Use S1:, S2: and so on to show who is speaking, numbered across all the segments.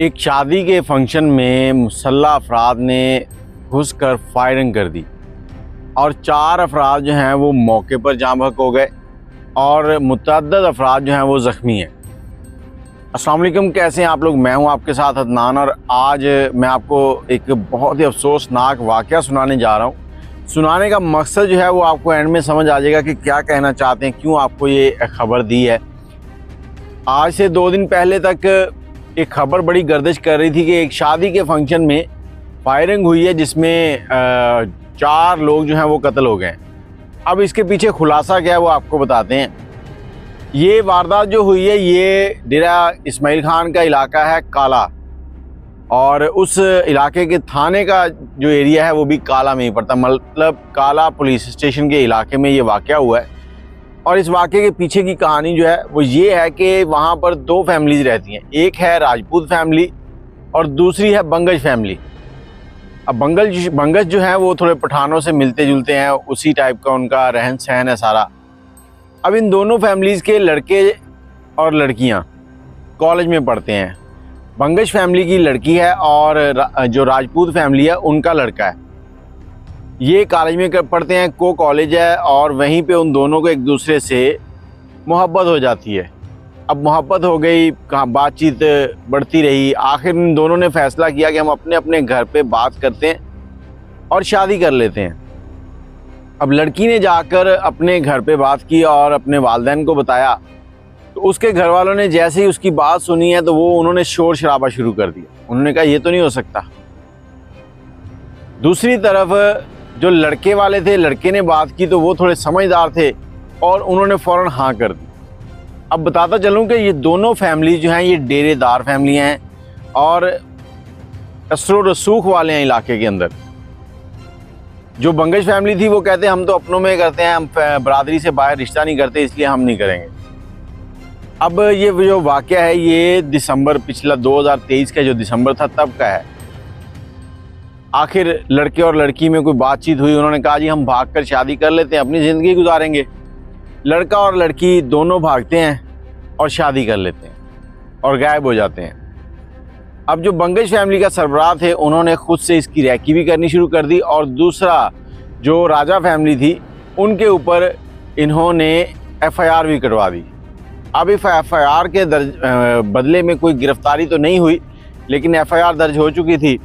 S1: एक शादी के फंक्शन में मुसल्लह अफराद ने घुसकर फायरिंग कर दी और 4 अफराद जो हैं वो मौके पर जाँ बहक हो गए और मुतअद्दिद अफराद जो हैं वो ज़ख्मी हैं। अस्सलाम वालेकुम, कैसे हैं आप लोग? मैं हूं आपके साथ अदनान और आज मैं आपको एक बहुत ही अफसोसनाक वाक़या सुनाने जा रहा हूं। सुनाने का मकसद जो है वो आपको एंड में समझ आ जाएगा कि क्या कहना चाहते हैं, क्यों आपको ये खबर दी है। आज से 2 दिन पहले तक एक खबर बड़ी गर्दिश कर रही थी कि एक शादी के फंक्शन में फायरिंग हुई है जिसमें 4 लोग जो हैं वो कत्ल हो गए। अब इसके पीछे खुलासा क्या है वो आपको बताते हैं। ये वारदात जो हुई है ये डेरा इस्माइल खान का इलाका है काला, और उस इलाके के थाने का जो एरिया है वो भी काला में ही पड़ता, मतलब काला पुलिस स्टेशन के इलाके में ये वाक़या हुआ है। और इस वाक़े के पीछे की कहानी जो है वो ये है कि वहाँ पर 2 फैमिलीज़ रहती हैं। एक है राजपूत फैमिली और दूसरी है बंगश फैमिली। अब बंगश जो है वो थोड़े पठानों से मिलते जुलते हैं, उसी टाइप का उनका रहन सहन है सारा। अब इन दोनों फैमिलीज़ के लड़के और लड़कियां कॉलेज में पढ़ते हैं। बंगश फैमिली की लड़की है और जो राजपूत फैमिली है उनका लड़का है। ये कॉलेज में पढ़ते हैं, को कॉलेज है, और वहीं पे उन दोनों को एक दूसरे से मोहब्बत हो जाती है। अब मोहब्बत हो गई, कहाँ बातचीत बढ़ती रही, आखिर इन दोनों ने फ़ैसला किया कि हम अपने अपने घर पे बात करते हैं और शादी कर लेते हैं। अब लड़की ने जाकर अपने घर पे बात की और अपने वालिदैन को बताया, तो उसके घर वालों ने जैसे ही उसकी बात सुनी है तो उन्होंने शोर शराबा शुरू कर दिया। उन्होंने कहा ये तो नहीं हो सकता। दूसरी तरफ जो लड़के वाले थे, लड़के ने बात की तो वो थोड़े समझदार थे और उन्होंने फ़ौरन हाँ कर दी। अब बताता चलूँ कि ये दोनों फैमिली जो हैं ये डेरेदार फैमिली हैं और असर रसूख वाले हैं इलाके के अंदर। जो बंगश फैमिली थी वो कहते हैं हम तो अपनों में करते हैं, हम बरादरी से बाहर रिश्ता नहीं करते, इसलिए हम नहीं करेंगे। अब ये जो वाक़या है ये दिसंबर, पिछला 2023 का जो दिसंबर था तब का है। आखिर लड़के और लड़की में कोई बातचीत हुई, उन्होंने कहा जी हम भागकर शादी कर लेते हैं, अपनी ज़िंदगी गुजारेंगे। लड़का और लड़की दोनों भागते हैं और शादी कर लेते हैं और गायब हो जाते हैं। अब जो बंगश फैमिली का सरबराह थे उन्होंने खुद से इसकी रैकी भी करनी शुरू कर दी, और दूसरा जो राजा फैमिली थी उनके ऊपर इन्होंने FIR भी करवा दी। अब इस FIR के बदले में कोई गिरफ्तारी तो नहीं हुई, लेकिन FIR दर्ज हो चुकी थी।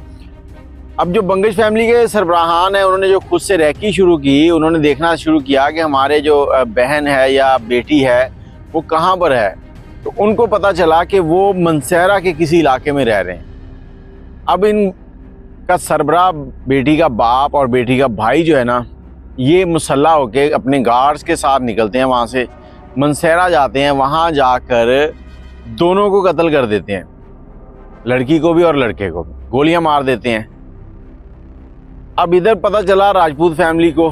S1: अब जो बंगश फैमिली के सरबराहान हैं उन्होंने जो खुद से रैकी शुरू की, उन्होंने देखना शुरू किया कि हमारे जो बहन है या बेटी है वो कहाँ पर है। तो उनको पता चला कि वो मनसेरा के किसी इलाके में रह रहे हैं। अब इनका सरबराह, बेटी का बाप और बेटी का भाई जो है ना, ये मुसल्ला होके अपने गार्ड्स के साथ निकलते हैं, वहाँ से मनसेरा जाते हैं। वहाँ जाकर दोनों को कत्ल कर देते हैं, लड़की को भी और लड़के को भी गोलियां मार देते हैं। अब इधर पता चला राजपूत फैमिली को,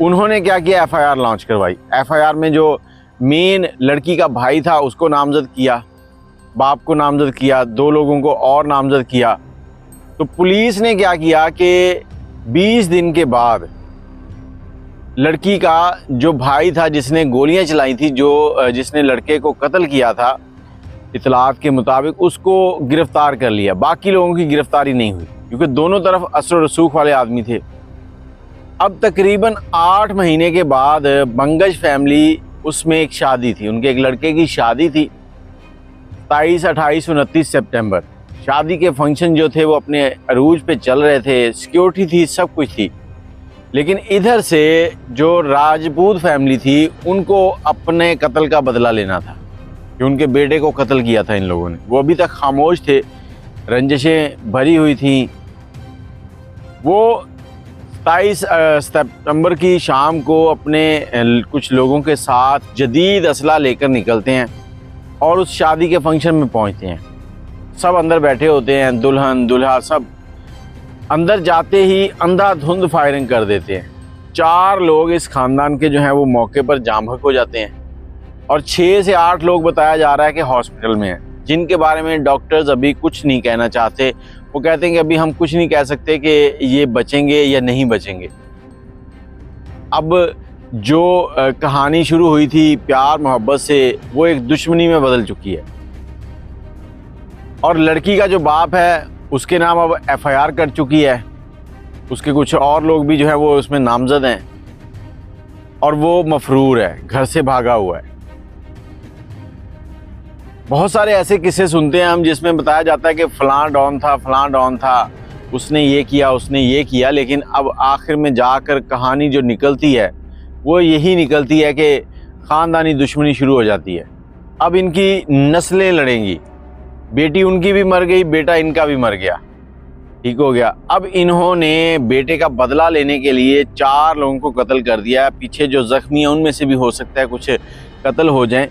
S1: उन्होंने क्या किया, FIR लॉन्च करवाई। FIR में जो मेन लड़की का भाई था उसको नामजद किया, बाप को नामजद किया, 2 लोगों को और नामजद किया। तो पुलिस ने क्या किया कि 20 दिन के बाद लड़की का जो भाई था जिसने गोलियां चलाई थी, जिसने लड़के को कत्ल किया था, इतलात के मुताबिक उसको गिरफ्तार कर लिया। बाकी लोगों की गिरफ्तारी नहीं हुई क्योंकि दोनों तरफ असर रसूख वाले आदमी थे। अब तकरीबन 8 महीने के बाद बंगश फैमिली, उसमें एक शादी थी, उनके एक लड़के की शादी थी 27, 28, 29 सितंबर। शादी के फंक्शन जो थे वो अपने अरूज पे चल रहे थे, सिक्योरिटी थी, सब कुछ थी। लेकिन इधर से जो राजपूत फैमिली थी उनको अपने कत्ल का बदला लेना था कि उनके बेटे को कत्ल किया था इन लोगों ने। वो अभी तक खामोश थे, रंजिशें भरी हुई थी। वो 27 सितंबर की शाम को अपने कुछ लोगों के साथ जदीद असला लेकर निकलते हैं और उस शादी के फंक्शन में पहुंचते हैं। सब अंदर बैठे होते हैं, दुल्हन दूल्हा सब। अंदर जाते ही अंधाधुंध फायरिंग कर देते हैं। 4 लोग इस ख़ानदान के जो हैं वो मौके पर जाम बहक हो जाते हैं और 6 से 8 लोग बताया जा रहा है कि हॉस्पिटल में हैं, जिनके बारे में डॉक्टर्स अभी कुछ नहीं कहना चाहते। वो कहते हैं कि अभी हम कुछ नहीं कह सकते कि ये बचेंगे या नहीं बचेंगे। अब जो कहानी शुरू हुई थी प्यार मोहब्बत से, वो एक दुश्मनी में बदल चुकी है। और लड़की का जो बाप है उसके नाम अब FIR कट चुकी है, उसके कुछ और लोग भी जो है वो उसमें नामजद हैं और वो मफरूर है, घर से भागा हुआ है। बहुत सारे ऐसे किस्से सुनते हैं हम जिसमें बताया जाता है कि फ़लाँ डॉन था, फ़लाँ डॉन था, उसने ये किया, उसने ये किया, लेकिन अब आखिर में जाकर कहानी जो निकलती है वो यही निकलती है कि ख़ानदानी दुश्मनी शुरू हो जाती है। अब इनकी नस्लें लड़ेंगी, बेटी उनकी भी मर गई, बेटा इनका भी मर गया, ठीक हो गया। अब इन्होंने बेटे का बदला लेने के लिए 4 लोगों को कत्ल कर दिया। पीछे जो ज़ख्मी हैं उनमें से भी हो सकता है कुछ कत्ल हो जाएं।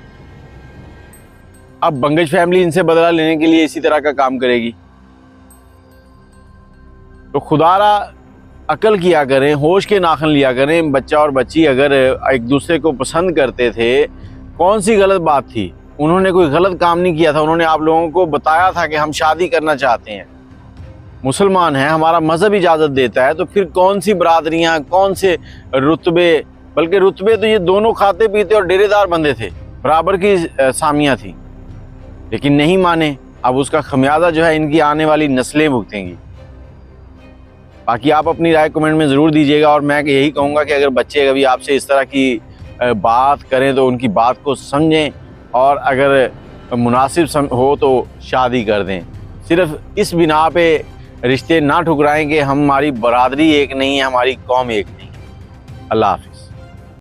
S1: अब बंगश फैमिली इनसे बदला लेने के लिए इसी तरह का काम करेगी। तो खुदारा अकल किया करें, होश के नाखन लिया करें। बच्चा और बच्ची अगर एक दूसरे को पसंद करते थे, कौन सी गलत बात थी? उन्होंने कोई गलत काम नहीं किया था, उन्होंने आप लोगों को बताया था कि हम शादी करना चाहते हैं, मुसलमान हैं, हमारा मज़हब इजाज़त देता है। तो फिर कौन सी बरादरियाँ, कौन से रुतबे, बल्कि रुतबे तो ये दोनों खाते पीते और डेरेदार बंदे थे, बराबर की सामियाँ थी, लेकिन नहीं माने। अब उसका खमियाजा जो है इनकी आने वाली नस्लें भुगतेंगी। बाकी आप अपनी राय कमेंट में ज़रूर दीजिएगा और मैं यही कहूँगा कि अगर बच्चे कभी आपसे इस तरह की बात करें तो उनकी बात को समझें और अगर मुनासिब हो तो शादी कर दें। सिर्फ इस बिना पे रिश्ते ना ठुकराएं कि हमारी बरादरी एक नहीं है, हमारी कौम एक नहीं है। अल्लाह हाफ़िज़।